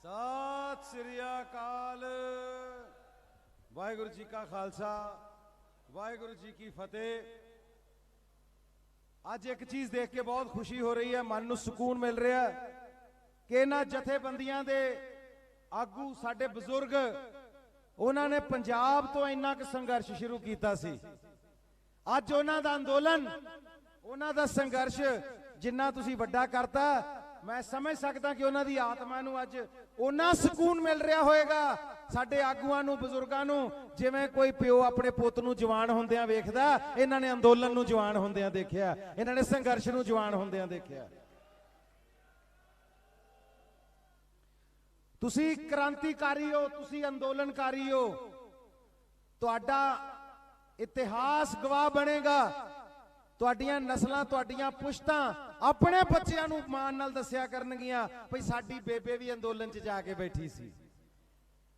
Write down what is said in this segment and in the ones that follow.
सत श्री अकाल। वाहिगुरु जी का खालसा, वाहिगुरु जी की फतेह। अज एक चीज देख के बहुत खुशी हो रही है, मन को सुकून मिल रहा है कि इन्हां जथेबंदियां दे आगू साडे बजुर्ग उन्होंने पंजाब तो इन्ना क संघर्ष शुरू किया सी। अज उन्हां दा अंदोलन, उन्हां दा संघर्ष जिन्ना तुसीं वड्डा करता, मैं समझ सकता कि उन्हां दी आत्मा नूं अज उन्ना सुकून मिल रहा होएगा साडे आगूआं नूं, बजुर्गां नूं, जिवें कोई प्यो अपने पुੱਤ नूं जवान होंदियां वेखदा। इन्हां ने अंदोलन नूं जवान होंदियां देखिया, इन्हां ने संघर्ष नूं जवान होंदियां देखिया। तुसी क्रांतिकारी हो, तुसी अंदोलनकारी हो, तुहाडा इतिहास गवाह बनेगा। तुहाडियां नस्लां, तुहाडियां पुश्तां अपने बच्चों नूं मान नाल दस्सिया करनगियां भई साडी बेबे भी अंदोलन च जाके बैठी सी।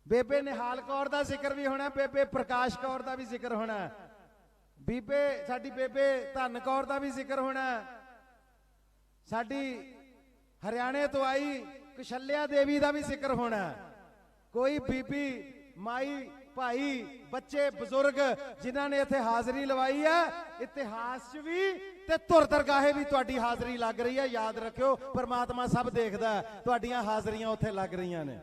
बेबे निहाल कौर दा जिक्र भी होना, बेबे प्रकाश कौर दा भी जिक्र होना, बीबे साडी बेबे धन कौर दा भी जिक्र होना, साडी हरियाणे तो आई कुशल्या देवी का भी जिक्र होना। कोई बीबी, माई, भाई, बच्चे, बुजुर्ग जिन्हों ने इत्थे हाजरी लवाई है, इतिहास भी ते तुर दरगाहे भी तुहाडी हाजरी लग रही है। याद रखियो, परमात्मा सब देखदा है, तुहाडियां हाजरियां उत्थे लग रही ने।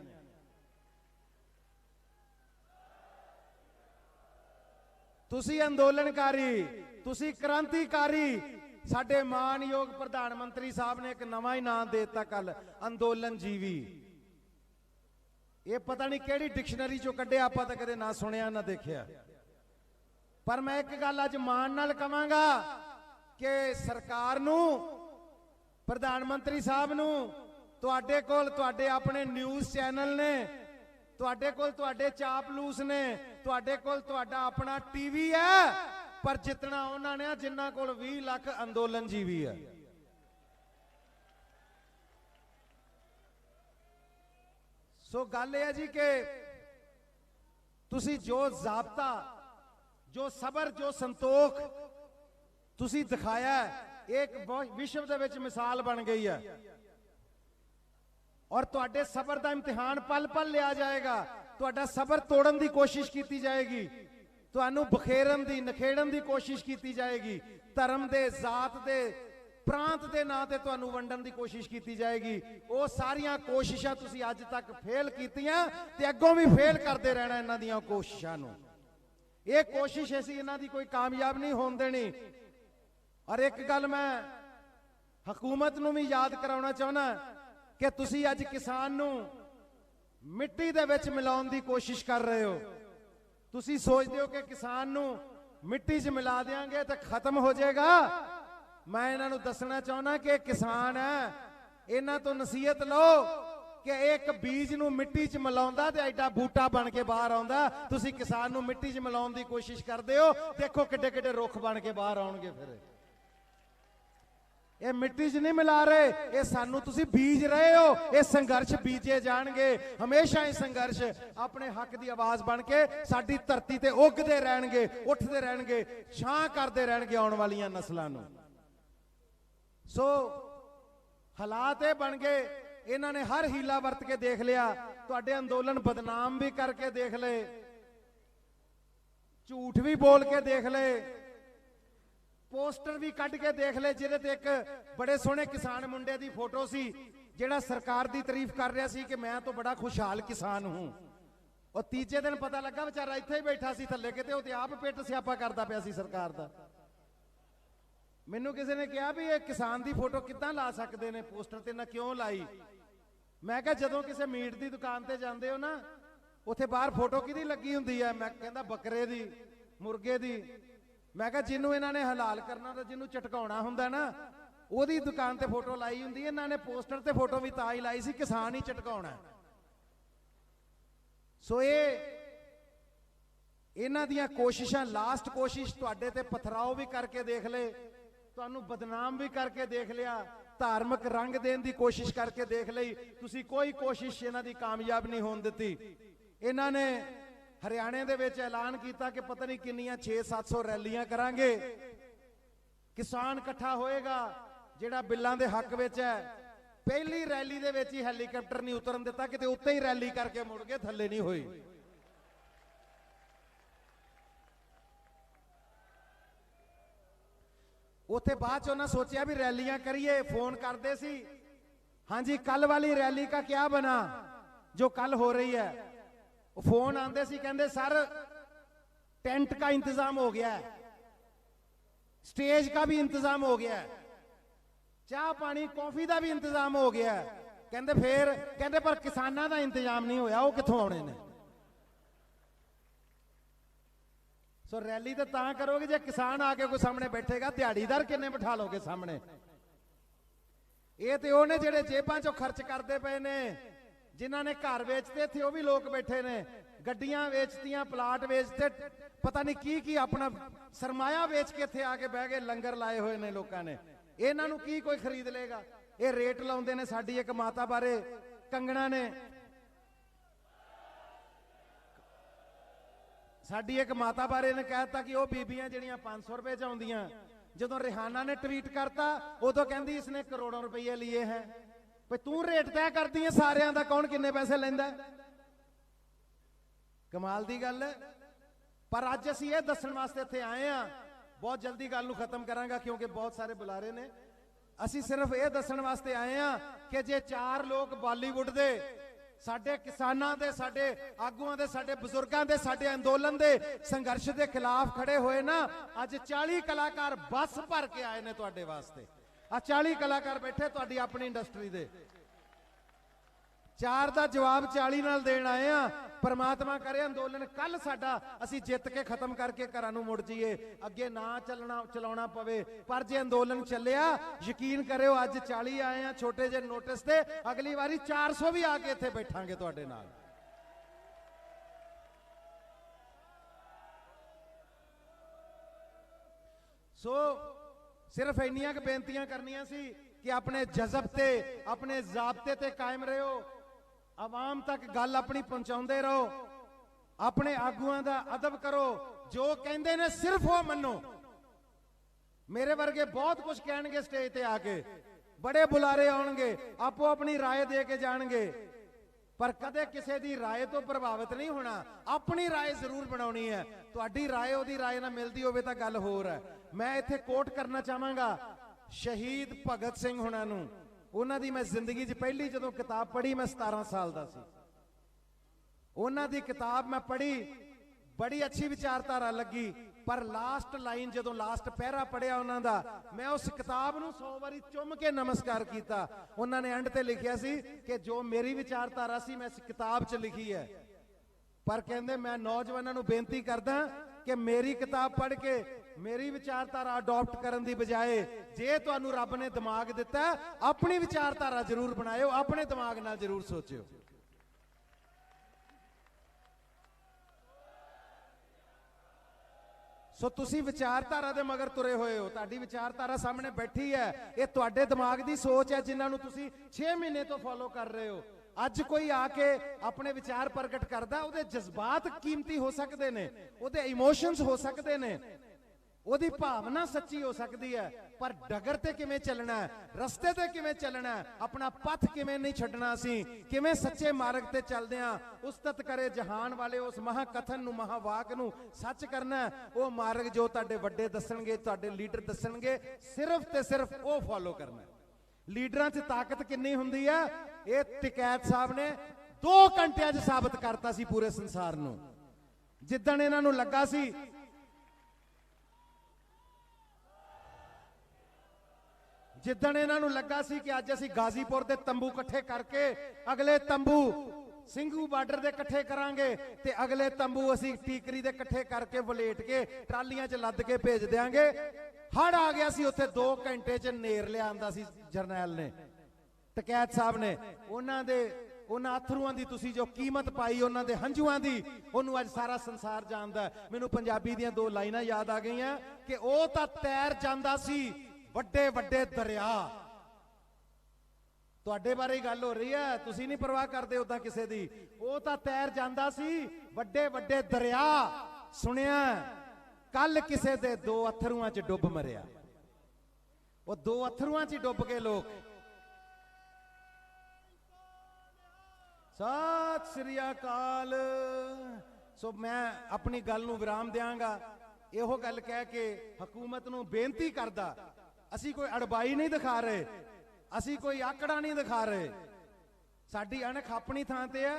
तुसी अंदोलनकारी, तुसी क्रांतिकारी। साडे मानयोग प्रधानमंत्री साहब ने एक नवा ही नाम देता कल, अंदोलन जीवी। ये पता नहीं केड़ी डिक्शनरी चो कड्ढे, आपां तां कदे ना सुनिया ना देखिया। पर मैं एक गल अज मान नाल कहांगा कि सरकार नूं, प्रधानमंत्री साहब नूं, तुहाडे कोल तुहाडे अपने न्यूज़ चैनल ने, तुहाडे कोल तुहाडे चापलूस ने, तुहाडे कोल तुहाडा अपना टीवी है, पर जितना उन्होंने जिन्ना कोल 20 लाख अंदोलन जीवी है। सो गल यह है जी कि तुसी जो जाबता, जो सबर, जो संतोख तुसी दिखाया है, एक विश्व दे विच मिसाल बन गई है। और तुहाडे सबर का इम्तिहान पल पल लिया जाएगा। तुहाडा सबर तोड़न की कोशिश की जाएगी, तुहानू बखेरन दी, नखेड़न की कोशिश की जाएगी, धर्म दे, जात दे, प्रांत के नां ते तुहानू वंडन की कोशिश की जाएगी। वो सारियां कोशिशां तुसी अज तक फेल कीतियां ते अगों भी फेल करते रहना इन्हां दियां कोशिशां नू। ये कोशिश ऐसी इन्हां दी कोई कामयाब नहीं होण देनी। और एक गल मैं हुकूमत नू भी याद कराउणा चाहुंदा कि तुसी अज किसान नू मिट्टी दे विच मिलाउण दी कोशिश कर रहे हो। तुसी सोचते हो कि किसान नू मिट्टी च मिला देंगे तो खत्म हो जाएगा। मैं इन्हों दसना चाहना कि किसान है, इन्हों तो नसीहत लो कि एक बीज नू मिट्टी च मिलाउंदा ते एडा बूटा बन के बाहर आउंदा। तुसी किसान नू मिट्टी च मिलाउण दी कोशिश करते हो, देखो किड्डे किड्डे रुख बन के बाहर आउणगे। फिर ये मिट्टी च नहीं मिला रहे, ये सानू तुसी बीज रहे हो। ये संघर्ष बीजे जाणगे, हमेशा ही संघर्ष अपने हक की आवाज बन के साडी धरती ते उगदे रहणगे, उठदे रहणगे, छां करदे रहणगे आउण वालियां नस्लां नू। सो हालात ये बन गए, इन्हां ने हर हीला वरत के देख लिया, तुहाडे अंदोलन बदनाम भी करके देख ले, झूठ भी बोल के देख ले, पोस्टर भी कट के देख ले, जिहदे ते एक बड़े सोहने किसान मुंडे दी फोटो सी, जिहड़ा सरकार दी तारीफ कर रहा सी कि मैं तो बड़ा खुशहाल किसान हूं। और तीजे दिन पता लगा बेचारा इत्थे ही बैठा सी थल्ले किते, वो ते आप पिट स्यापा करदा पिया सी सरकार दा। मैनू किसी ने कहा भी ये किसान दी फोटो किद्दां ला सकते हैं पोस्टर ते, ना क्यों लाई। मैं कहा जदों किसी मीट दी दुकान ते जांदे हो ना, उत्थे बाहर फोटो किहदी लगी हुंदी है, मैं कहंदा बकरे दी, मुर्गे दी। मैं कहा जिन्हों इन्हों ने हलाल करना तो जिन्हों चटकाउणा हुंदा ना, ओहदी दुकान ते फोटो लाई हुंदी है। इन्होंने पोस्टर ते फोटो भी तां ही लाई सी, किसान ही चटकाउणा। सो ये इन्हां दियां कोशिशां, लास्ट कोशिश तुहाडे ते पथराव भी करके देख ले, तुहानू बदनाम भी करके देख लिया, धार्मिक रंग देने की कोशिश करके देख ली, तुसी कोई कोशिश इन्हां दी कामयाब नहीं होण दित्ती। इन्हां ने हरियाणे दे विच ऐलान किया कि पता नहीं किन्नियां 600-700 रैलियां करांगे, किसान इकट्ठा होएगा जिहड़ा बिल्लां दे हक विच है, ਪਹਿਲੀ ਰੈਲੀ ਦੇ ਵਿੱਚ ਹੀ ਹੈਲੀਕਾਪਟਰ ਨਹੀਂ ਉਤਰਨ ਦਿੱਤਾ, ਕਿਤੇ ਉੱਤੇ ਹੀ ਰੈਲੀ ਕਰਕੇ ਮੁੜ ਕੇ ਥੱਲੇ ਨਹੀਂ ਹੋਈ। ਉੱਥੇ ਬਾਅਦ ਚ ਉਹਨਾਂ ਸੋਚਿਆ ਵੀ ਰੈਲੀਆਂ ਕਰੀਏ, फोन करते सी, हाँ जी कल वाली रैली का क्या बना जो कल हो रही है। वो फोन आते सी, कहते सर टेंट का इंतजाम हो गया है, स्टेज का भी इंतजाम हो गया है, चाह पानी कॉफी का भी इंतजाम हो गया है। कहते पर किसानां दा इंतजाम नहीं होया, वो कित्थों आउणे ने। सो रैली तो तां करोगे जे किसान आके कोई सामने बैठेगा, दिहाड़ीदार किन्ने बिठा लोगे सामने। ये तो उन्हें जेड़े जेबां चों खर्च करते पे ने, जिन्हां ने घर वेचते थे, वो भी लोग बैठे ने, गड्डियां वेचतियां, प्लाट वेचते, पता नहीं की अपना सरमाया वेच के इत्थे आके बह गए, लंगर लाए हुए ने लोकां ने। इन्हां नूं की कोई खरीद लेगा। ये रेट लाउंदे ने। साडी एक माता बारे कंगना ने, साडी एक माता बारे ने कहता कि वो बीबियां जिहड़ियां 500 रुपए च आउंदियां, ਜਦੋਂ रिहाना ने ट्वीट करता उदों कहंदी इसने करोड़ों रुपये लिए हैं। भाई तू रेट तय करती है सारिਆਂ ਦਾ, कौन किन्ने पैसे लैंदा। कमाल दी गल है। पर अज असीं ये दस्सण वास्ते इत्थे आए हां, बहुत जल्दी गल नूं खत्म करांगा क्योंकि बहुत सारे बुलारे ने। असीं सिर्फ ये दस्सण वास्ते आए हां कि जे 4 लोग बॉलीवुड दे, साडे किसानां दे, साडे आगूआं दे, साडे बुजुर्गां दे, साडे अंदोलन दे संघर्ष दे खिलाफ खड़े होए ना, अज 40 कलाकार बस भर के आए ने तुहाडे वास्ते। आ 40 कलाकार बैठे तुहाडी अपनी इंडस्ट्री दे। 4 दा जवाब 40 नाल देण आए आ। परमात्मा करे अंदोलन कल साडा असीं जित के खत्म करके घरां नूं मुड़ जाइए, अगे ना चलाउणा पवे। पर जे अंदोलन चलिया, यकीन करियो अज 40 आए आ छोटे जे नोटिस ते, अगली बारी 400 भी आके इत्थे बैठांगे तुहाडे नाल। सो सिर्फ इन्नियां क बेनतियां करनियां सी कि अपने जज़ब ते, अपने ज़ाब्ते ते कायम रहो, आवाम तक गल अपनी पहुंचाते रहो, अपने आगुआं दा अदब करो, जो कहंदे ने सिर्फ वो मनो। मेरे वर्गे बहुत कुछ कहणगे स्टेज ते आके, बड़े बुलारे आउणगे, आपो अपनी राय दे के जाणगे, पर कदे किसी दी राय तो प्रभावित नहीं होना। अपनी राय जरूर बनाउणी है। तुहाडी राय ओदी राय नाल मिलदी होवे तां गल होर है। मैं इत्थे कोट करना चाहांगा शहीद भगत सिंह हुणां नूं। उन्हां दी मैं जिंदगी च पहली जदों किताब पढ़ी, मैं 17 साल दा सी। उन्हां दी किताब मैं पढ़ी, बड़ी अच्छी विचारधारा लगी, पर लास्ट लाइन जदों लास्ट पैरा पढ़िया उन्हां दा, मैं उस किताब नूं 100 वारी चुम के नमस्कार कीता। उन्हां ने एंड ते लिखिया सी कि जो मेरी विचारधारा सी मैं इस किताब च लिखी है। पर कहंदे मैं नौजवानों नूं बेनती करदा कि मेरी किताब पढ़ के मेरी विचारधारा अडॉप्ट करन दी बजाए, जे तुहानूं रब ने दिमाग दिता अपनी विचारधारा जरूर बनाओ, अपने दिमाग नाल जरूर सोचो। सो तुसी विचारधारा दे मगर तुरे होए हो, तुहाडी विचारधारा सामने बैठी है, ये तुहाडे दिमाग दी सोच है जिन्हां नूं तुसी 6 महीने तो फॉलो कर रहे हो। अज कोई आके अपने विचार प्रगट करदा, उहदे जज्बात कीमती हो सकते ने, उहदे इमोशंस हो सकते ने, उहदी भावना सच्ची हो सकती है, पर डगर ते किवें चलना है, रस्ते ते किवें चलना है, अपना पथ किवें नहीं छड्डना, असीं किवें सच्चे मार्ग ते चलदे हां। उस्तत करे जहान वाले उस महाकथन नूं, महावाक नूं सच करना है। वो मार्ग जो तुहाडे वड्डे दस्सणगे, तुहाडे लीडर दस्सणगे, सिर्फ ते सिर्फ वो फॉलो करना है। लीडरां च ताकत किन्नी हुंदी है, ये टिकैत साहब ने 2 घंटिਆਂ 'ਚ साबित करता सी पूरे संसार नूं। जिद्दण इन्हां नूं लगा सी जिद्दण इन्हां नूं लगा सी कि अज असीं गाजीपुर दे तंबू इकट्ठे करके अगले तंबू ਸਿੰਘੂ ਬਾਰਡਰ ਦੇ ਇਕੱਠੇ ਕਰਾਂਗੇ ਤੇ ਅਗਲੇ ਤੰਬੂ ਅਸੀਂ ਟੀਕਰੀ ਦੇ ਇਕੱਠੇ ਕਰਕੇ ਵਲੇਟ ਕੇ ਟਰਾਲੀਆਂ 'ਚ ਲੱਦ ਕੇ ਭੇਜ ਦੇਾਂਗੇ। ਹੜ ਆ ਗਿਆ ਸੀ ਉੱਥੇ 2 ਘੰਟੇ 'ਚ ਨੇਰ ਲਿਆਂਦਾ ਸੀ ਜਰਨੈਲ ਨੇ, ਟਕੈਤ ਸਾਹਿਬ ਨੇ। ਉਹਨਾਂ ਅਥਰੂਆਂ ਦੀ ਤੁਸੀਂ ਜੋ ਕੀਮਤ ਪਾਈ, ਉਹਨਾਂ ਦੇ ਹੰਝੂਆਂ ਦੀ, ਉਹਨੂੰ ਅੱਜ ਸਾਰਾ ਸੰਸਾਰ ਜਾਣਦਾ। ਮੈਨੂੰ ਪੰਜਾਬੀ ਦੀਆਂ 2 ਲਾਈਨਾਂ ਯਾਦ ਆ ਗਈਆਂ ਕਿ ਉਹ ਤਾਂ ਤੈਰ ਜਾਂਦਾ ਸੀ ਵੱਡੇ ਵੱਡੇ ਦਰਿਆ। ਤੁਹਾਡੇ ਬਾਰੇ ਗੱਲ ਹੋ ਰਹੀ ਹੈ, ਤੁਸੀਂ ਨਹੀਂ ਪਰਵਾਹ ਕਰਦੇ ਉਦਾਂ ਕਿਸੇ ਦੀ। ਉਹ ਤਾਂ ਤੈਰ ਜਾਂਦਾ ਸੀ ਵੱਡੇ ਵੱਡੇ ਦਰਿਆ। ਸੁਣਿਆ ਕੱਲ ਕਿਸੇ ਦੇ 2 ਅਥਰੂਆਂ 'ਚ ਡੁੱਬ ਮਰਿਆ। ਉਹ 2 ਅਥਰੂਆਂ 'ਚ ਡੁੱਬ ਗਏ ਲੋਕ। ਸਤਿ ਸ੍ਰੀ ਅਕਾਲ। ਸੋ ਮੈਂ ਆਪਣੀ ਗੱਲ ਨੂੰ ਵਿਰਾਮ ਦਿਆਂਗਾ, ਇਹੋ ਗੱਲ ਕਹਿ ਕੇ ਹਕੂਮਤ ਨੂੰ ਬੇਨਤੀ ਕਰਦਾ, ਅਸੀਂ ਕੋਈ ਅੜਬਾਈ ਨਹੀਂ ਦਿਖਾ ਰਹੇ, ਅਸੀਂ ਕੋਈ ਆਕੜਾ ਨਹੀਂ ਦਿਖਾ ਰਹੇ। ਸਾਡੀ ਅਣਖ ਆਪਣੀ ਥਾਂ ਤੇ ਹੈ,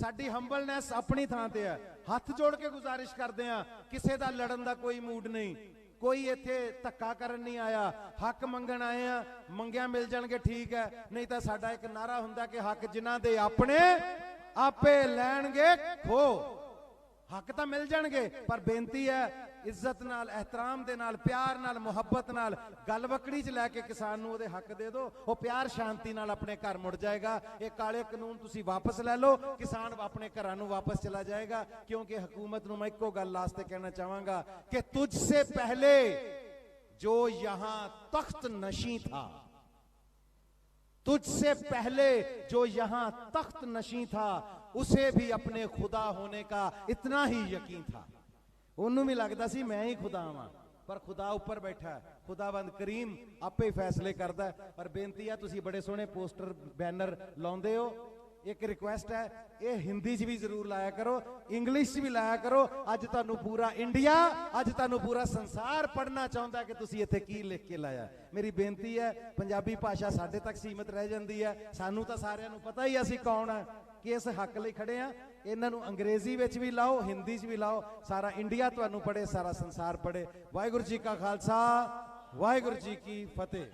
ਸਾਡੀ ਹੰਬਲਨੈਸ ਆਪਣੀ ਥਾਂ ਤੇ ਹੈ। ਹੱਥ ਜੋੜ ਕੇ ਗੁਜ਼ਾਰਿਸ਼ ਕਰਦੇ ਆ, ਕਿਸੇ ਦਾ ਲੜਨ ਦਾ ਕੋਈ ਮੂਡ ਨਹੀਂ, ਕੋਈ ਇੱਥੇ ਧੱਕਾ ਕਰਨ ਨਹੀਂ ਆਇਆ, ਹੱਕ ਮੰਗਣ ਆਏ ਆ। ਮੰਗਿਆ ਮਿਲ ਜਾਣਗੇ ਠੀਕ ਹੈ, ਨਹੀਂ ਤਾਂ ਸਾਡਾ ਇੱਕ ਨਾਰਾ ਹੁੰਦਾ ਕਿ ਹੱਕ ਜਿਨ੍ਹਾਂ ਦੇ ਆਪਣੇ ਆਪੇ ਲੈਣਗੇ ਖੋ। ਹੱਕ ਤਾਂ ਮਿਲ ਜਾਣਗੇ, ਪਰ ਬੇਨਤੀ ਹੈ ਇੱਜ਼ਤ ਨਾਲ, ਇਹਤਰਾਮ ਦੇ ਨਾਲ, ਪਿਆਰ ਨਾਲ, ਮੁਹੱਬਤ ਨਾਲ ਗੱਲ ਵਕੜੀ 'ਚ ਲੈ ਕੇ ਕਿਸਾਨ ਨੂੰ ਉਹਦੇ ਹੱਕ ਦੇ ਦਿਓ। ਉਹ ਪਿਆਰ ਸ਼ਾਂਤੀ ਨਾਲ ਆਪਣੇ ਘਰ ਮੁੜ ਜਾਏਗਾ। ਇਹ ਕਾਲੇ ਕਾਨੂੰਨ ਤੁਸੀਂ ਵਾਪਸ ਲੈ ਲਓ, ਕਿਸਾਨ ਆਪਣੇ ਘਰਾਂ ਨੂੰ ਵਾਪਸ ਚਲਾ ਜਾਏਗਾ। ਕਿਉਂਕਿ ਹਕੂਮਤ ਨੂੰ ਮੈਂ ਇੱਕੋ ਗੱਲ ਲਾਸਟ ਤੇ ਕਹਿਣਾ ਚਾਹਾਂਗਾ ਕਿ ਤੁਝ ਸੇ ਪਹਿਲੇ जो यहां तख्त नशी था, तुझसे पहले जो यहां तख्त नशी था, उसे भी अपने खुदा होने का इतना ही यकीन था। ਉਹਨੂੰ ਵੀ ਲੱਗਦਾ ਸੀ ਮੈਂ ਹੀ ਖੁਦਾ ਹਾਂ, ਪਰ ਖੁਦਾ ਉੱਪਰ ਬੈਠਾ ਹੈ, ਖੁਦਾਵੰਦ ਕਰੀਮ ਆਪੇ ਹੀ ਫੈਸਲੇ ਕਰਦਾ ਹੈ। ਪਰ ਬੇਨਤੀ ਹੈ, ਤੁਸੀਂ ਬੜੇ ਸੋਹਣੇ ਪੋਸਟਰ ਬੈਨਰ ਲਾਉਂਦੇ ਹੋ, ਇੱਕ ਰਿਕੁਐਸਟ ਹੈ, ਇਹ ਹਿੰਦੀ 'ਚ ਵੀ ਜ਼ਰੂਰ ਲਾਇਆ ਕਰੋ, ਇੰਗਲਿਸ਼ 'ਚ ਵੀ ਲਾਇਆ ਕਰੋ। ਅੱਜ ਤੁਹਾਨੂੰ ਪੂਰਾ ਇੰਡੀਆ, ਅੱਜ ਤੁਹਾਨੂੰ ਪੂਰਾ ਸੰਸਾਰ ਪੜ੍ਹਨਾ ਚਾਹੁੰਦਾ ਕਿ ਤੁਸੀਂ ਇੱਥੇ ਕੀ ਲਿਖ ਕੇ ਲਾਇਆ। ਮੇਰੀ ਬੇਨਤੀ ਹੈ, ਪੰਜਾਬੀ ਭਾਸ਼ਾ ਸਾਡੇ ਤੱਕ ਸੀਮਿਤ ਰਹਿ ਜਾਂਦੀ ਹੈ, ਸਾਨੂੰ ਤਾਂ ਸਾਰਿਆਂ ਨੂੰ ਪਤਾ ਹੀ ਅਸੀਂ ਕੌਣ ਆ, ਕਿ ਇਸ ਹੱਕ ਲਈ ਖੜੇ ਆ। ਇਹਨਾਂ ਨੂੰ ਅੰਗਰੇਜ਼ੀ ਵਿੱਚ ਵੀ ਲਾਓ, ਹਿੰਦੀ 'ਚ ਵੀ ਲਾਓ, ਸਾਰਾ ਇੰਡੀਆ ਤੁਹਾਨੂੰ ਪੜ੍ਹੇ, ਸਾਰਾ ਸੰਸਾਰ ਪੜ੍ਹੇ। ਵਾਹਿਗੁਰੂ ਜੀ ਕਾ ਖਾਲਸਾ, ਵਾਹਿਗੁਰੂ ਜੀ ਕੀ ਫਤਿਹ।